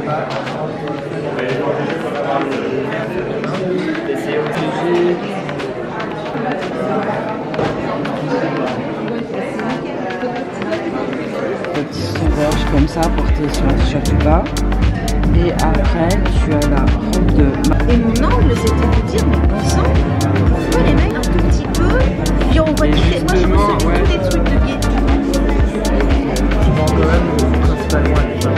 Petit verge comme ça porté sur un t-shirt du bas. Et après, tu as la robe de... Et mon angle, c'était de dire, mais bon sang, pourquoi les mecs un tout petit peu, puis on voit tous les... Moi, je reçois tous des trucs de gaieté. Tu vends quand même principalement à l'époque.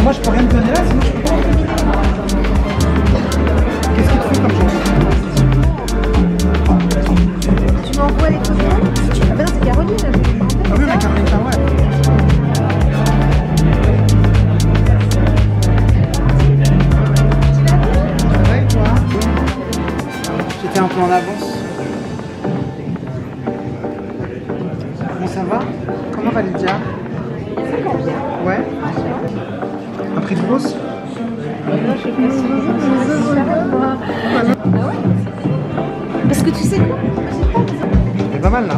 Moi je peux rien te donner là, sinon je peux pas. Qu'est-ce qui te fait comme chose? Tu m'envoies les photos? Ah ben non, c'est Caroline. Ah oui, mais Caroline, ça ouais. Ça va et toi? J'étais un peu en avance. Bon, ça va? Comment va Lydia? Ouais. Après de grosse? Parce que tu sais quoi? C'est pas mal là.